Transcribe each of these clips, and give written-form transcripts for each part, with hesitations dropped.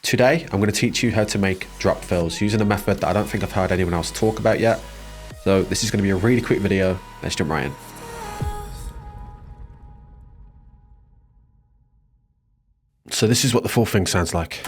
Today, I'm going to teach you how to make drop fills using a method that I don't think I've heard anyone else talk about yet. So this is going to be a really quick video. Let's jump right in. So this is what the full thing sounds like.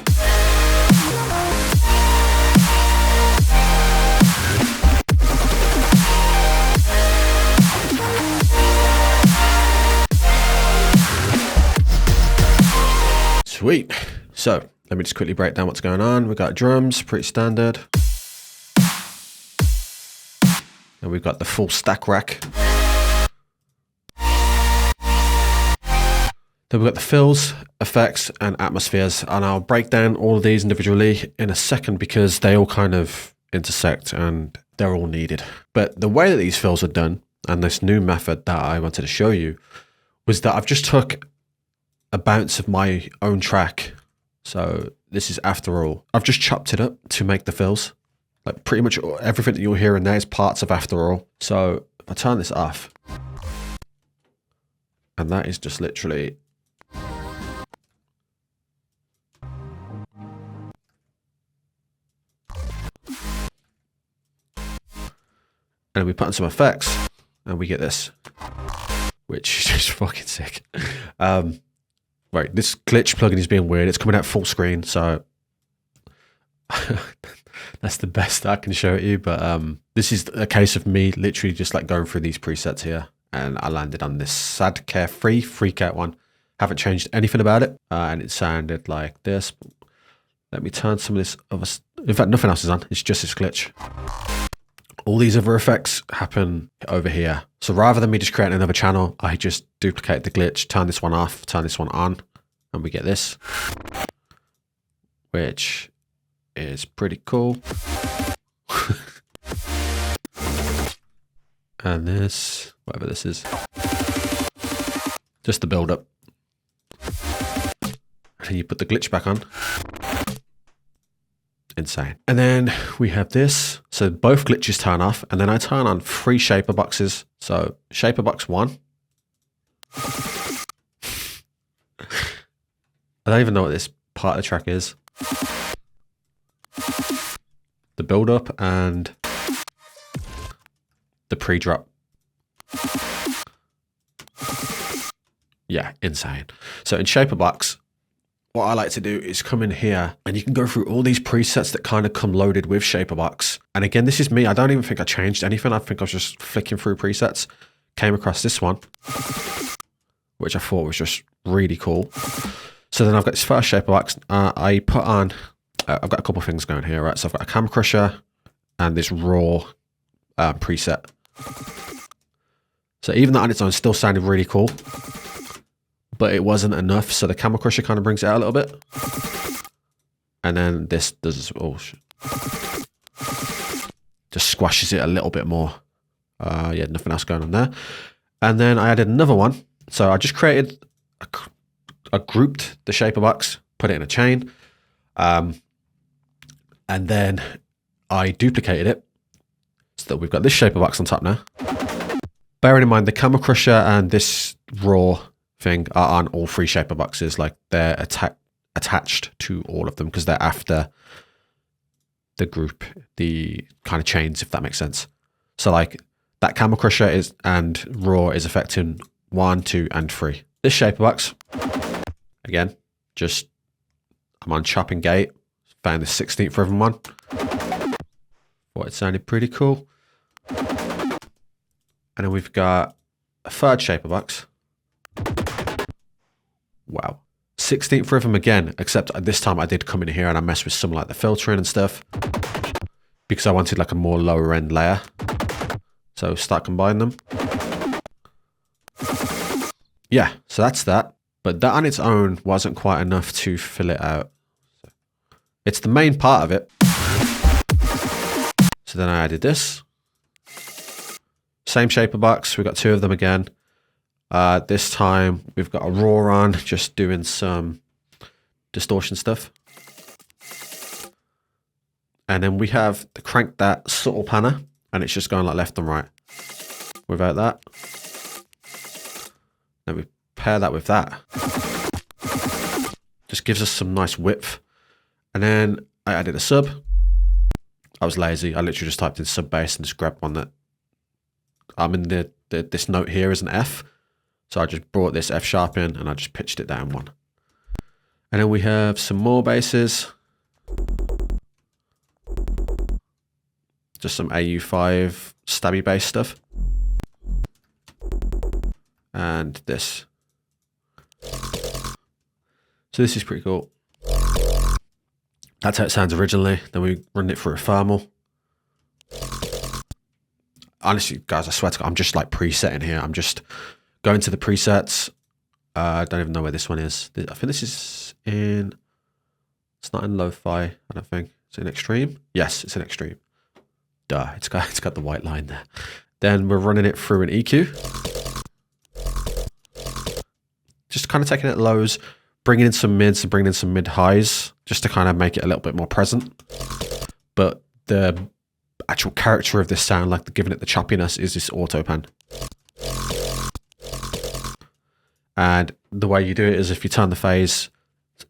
Sweet. So let me just quickly break down what's going on. We've got drums, pretty standard. And we've got the full stack rack. Then we've got the fills, effects, and atmospheres. And I'll break down all of these individually in a second because they all kind of intersect and they're all needed. But the way that these fills are done, and this new method that I wanted to show you, was that I've just took a bounce of my own track. So this is After All. I've just chopped it up to make the fills. Like pretty much everything that you'll hear in there is parts of After All. So if I turn this off, and that is just literally and we put in some effects and we get this, which is just fucking sick. Right, this glitch plugin is being weird. It's coming out full screen, so that's the best I can show it you. But this is a case of me literally just like going through these presets here, and I landed on this Sad Carefree Freak Out one. Haven't changed anything about it, and it sounded like this. Let me turn some of this other. In fact, nothing else is on. It's just this glitch. All these other effects happen over here. So rather than me just creating another channel, I just duplicate the glitch, turn this one off, turn this one on, and we get this, which is pretty cool. And this, whatever this is, just the build up. And you put the glitch back on. Insane. And then we have this. So both glitches turn off, and then I turn on 3 ShaperBoxes. So ShaperBox 1. I don't even know what this part of the track is. The build up and the pre-drop. Yeah, insane. So in ShaperBox, what I like to do is come in here, and you can go through all these presets that kind of come loaded with ShaperBox. And again, this is me. I don't even think I changed anything. I think I was just flicking through presets. Came across this one, which I thought was just really cool. So then I've got this first ShaperBox. I put on, I've got a couple of things going here, right? So I've got a camera crusher and this raw preset. So even that on its own still sounded really cool, but it wasn't enough. So the camera crusher kind of brings it out a little bit. And then this does, just squashes it a little bit more. Yeah, nothing else going on there. And then I added another one. So I just created, I grouped the ShaperBox, put it in a chain. And then I duplicated it so that we've got this ShaperBox on top now. Bearing in mind the camera crusher and this raw thing are on all 3 ShaperBoxes, like they're attached to all of them because they're after the group, the kind of chains, if that makes sense. So like that camera crusher is and raw is affecting 1, 2, and 3. This ShaperBox, again, just I'm on chopping gate, found the 16th rhythm one. Thought it sounded pretty cool. And then we've got a third ShaperBox. Wow. 16th rhythm again, except this time I did come in here and I messed with some like the filtering and stuff because I wanted like a more lower end layer. So start combining them. Yeah, so that's that. But that on its own wasn't quite enough to fill it out. It's the main part of it. So then I added this. Same ShaperBox, we've got 2 of them again. This time we've got a raw on, just doing some distortion stuff. And then we have the crank that subtle panner, and it's just going like left and right. Without that. Then we pair that with that. Just gives us some nice width. And then I added a sub. I was lazy. I literally just typed in sub bass and just grabbed one that I'm in this note here is an F. So I just brought this F sharp in and I just pitched it down one. And then we have some more basses. Just some AU5 stabby bass stuff. And this. So this is pretty cool. That's how it sounds originally. Then we run it through a thermal. Honestly, guys, I swear to God, I'm just like presetting here. I'm just going to the presets. I don't even know where this one is. I think this is in, it's not in lo-fi, I don't think. It's in extreme. Yes, it's in extreme. Duh, it's got the white line there. Then we're running it through an EQ. Just kind of taking it at lows, bringing in some mids and bringing in some mid highs, just to kind of make it a little bit more present. But the actual character of this sound, like giving it the choppiness, is this auto pan. And the way you do it is if you turn the phase,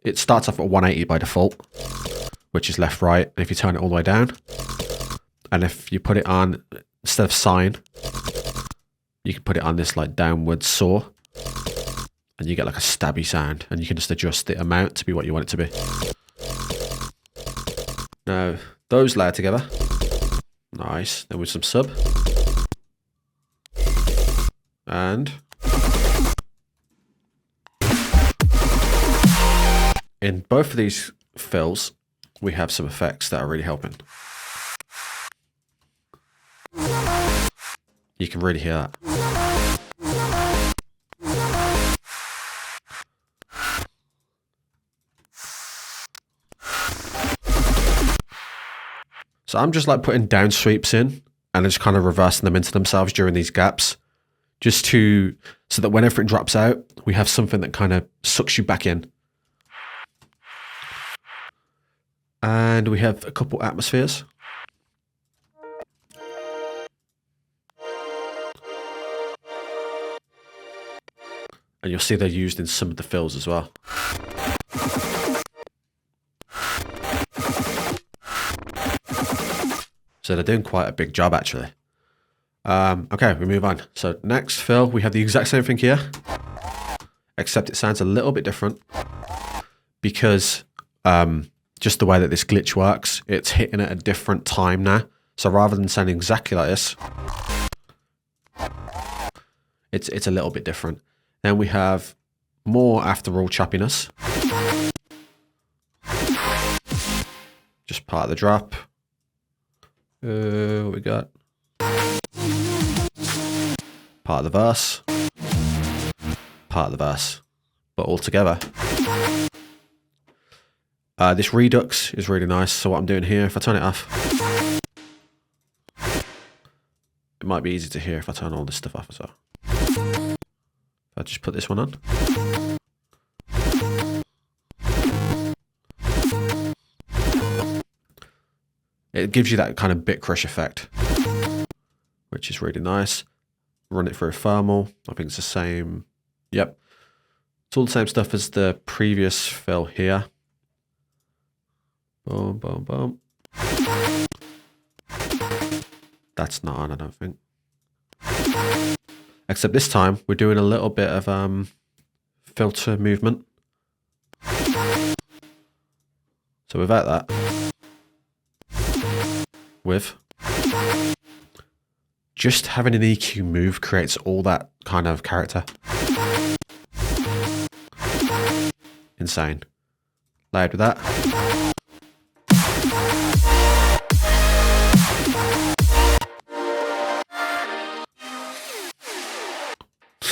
it starts off at 180 by default, which is left, right. And if you turn it all the way down, and if you put it on, instead of sine, you can put it on this like downward saw, and you get like a stabby sound, and you can just adjust the amount to be what you want it to be. Now, those layer together. Nice. Then with some sub. And in both of these fills, we have some effects that are really helping. You can really hear that. So I'm just like putting down sweeps in and just kind of reversing them into themselves during these gaps, just so that when everything drops out, we have something that kind of sucks you back in. And we have a couple atmospheres. And you'll see they're used in some of the fills as well. So they're doing quite a big job actually. Okay, we move on. So next fill, we have the exact same thing here, except it sounds a little bit different because just the way that this glitch works, it's hitting at a different time now. So rather than sounding exactly like this, it's a little bit different. Then we have more after all choppiness. Just part of the drop. What we got? Part of the verse. Part of the verse. But all together. This redux is really nice. So what I'm doing here, if I turn it off, it might be easy to hear if I turn all this stuff off as well. If I just put this one on. It gives you that kind of bit crush effect, which is really nice. Run it through a thermal. I think it's the same. Yep. It's all the same stuff as the previous fill here. Boom, boom, boom. That's not on, I don't think. Except this time, we're doing a little bit of filter movement. So without that, with just having an EQ move creates all that kind of character. Insane. Layered with that.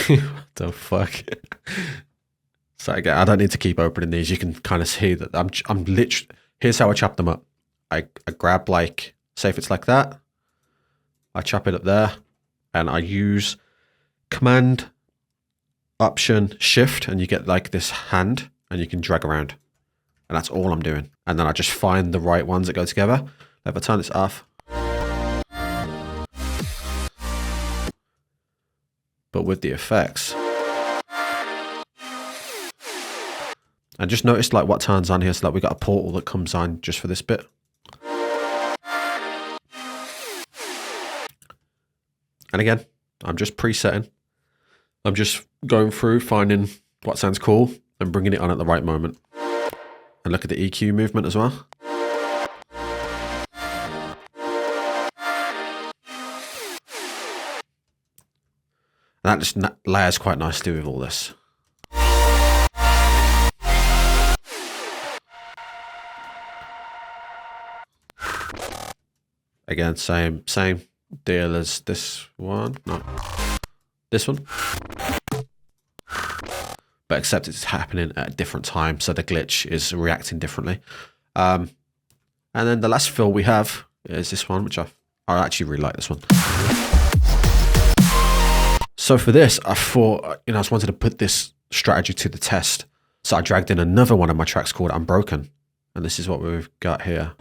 What the fuck? So again, I don't need to keep opening these. You can kind of see that I'm literally, here's how I chop them up. I grab like, say if it's like that, I chop it up there and I use Command, Option, Shift, and you get like this hand and you can drag around. And that's all I'm doing. And then I just find the right ones that go together. If I turn this off. But with the effects, And just notice like what turns on here. So like we got a portal that comes on just for this bit. And again, I'm just presetting. I'm just going through, finding what sounds cool and bringing it on at the right moment. And look at the EQ movement as well. And that just layers quite nicely with all this. Again, same deal as this one. No, this one. But except it's happening at a different time, so the glitch is reacting differently. And then the last fill we have is this one, which I actually really like this one. So for this, I thought, I just wanted to put this strategy to the test. So I dragged in another one of my tracks called Unbroken. And this is what we've got here.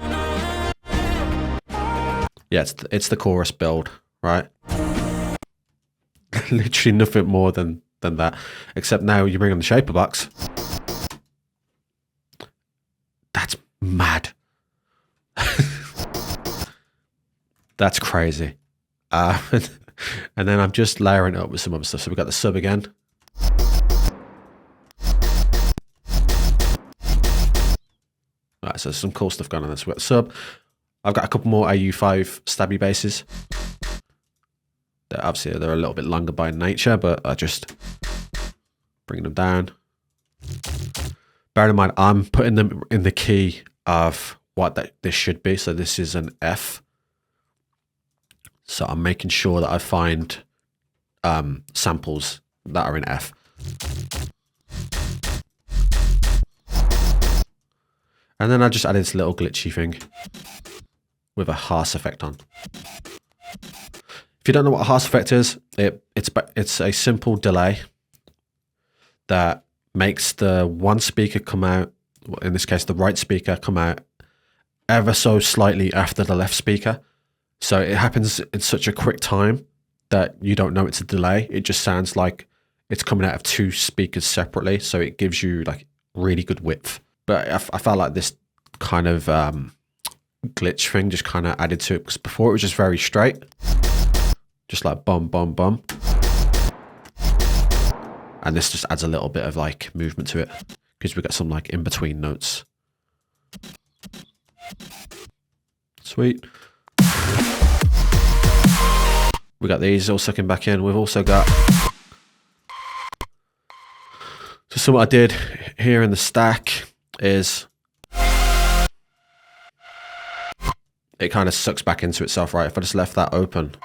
Yeah, it's the chorus build, right? Literally nothing more than that. Except now you bring on the ShaperBox. That's mad. That's crazy. And then I'm just layering it up with some other stuff. So we've got the sub again. Right, so there's some cool stuff going on there. So we've got the sub. I've got a couple more AU5 stabby basses. Obviously, they're a little bit longer by nature, but I just bring them down. Bear in mind, I'm putting them in the key of what this should be. So this is an F. So I'm making sure that I find samples that are in F. And then I just added this little glitchy thing with a harsh effect on. If you don't know what a harsh effect is, it's a simple delay that makes the one speaker come out, in this case the right speaker, come out ever so slightly after the left speaker. So it happens in such a quick time that you don't know it's a delay. It just sounds like it's coming out of two speakers separately. So it gives you like really good width. But I felt like this kind of glitch thing just kind of added to it, because before it was just very straight. Just like bum, bum, bum. And this just adds a little bit of like movement to it, because we got some like in between notes. Sweet. We got these all sucking back in. We've also got, so what I did here in the stack is it kind of sucks back into itself, right? If I just left that open.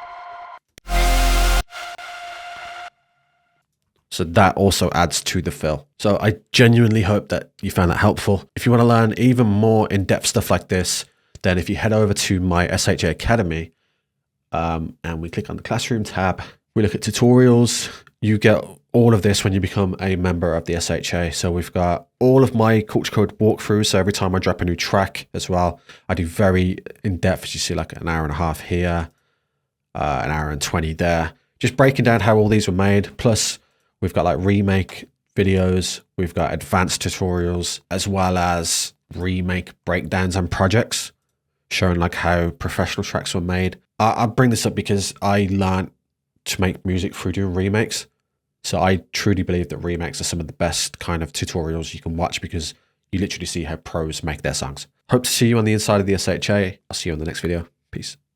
So that also adds to the fill. So I genuinely hope that you found that helpful. If you want to learn even more in-depth stuff like this, then if you head over to my SHA Academy and we click on the Classroom tab, we look at tutorials. You get all of this when you become a member of the SHA. So we've got all of my culture code walkthroughs. So every time I drop a new track as well, I do very in-depth, as you see, like an hour and a half here, an hour and 20 there, just breaking down how all these were made. Plus we've got like remake videos, we've got advanced tutorials, as well as remake breakdowns and projects showing like how professional tracks were made. I bring this up because I learned to make music through doing remakes. So I truly believe that remakes are some of the best kind of tutorials you can watch, because you literally see how pros make their songs. Hope to see you on the inside of the SHA. I'll see you on the next video. Peace.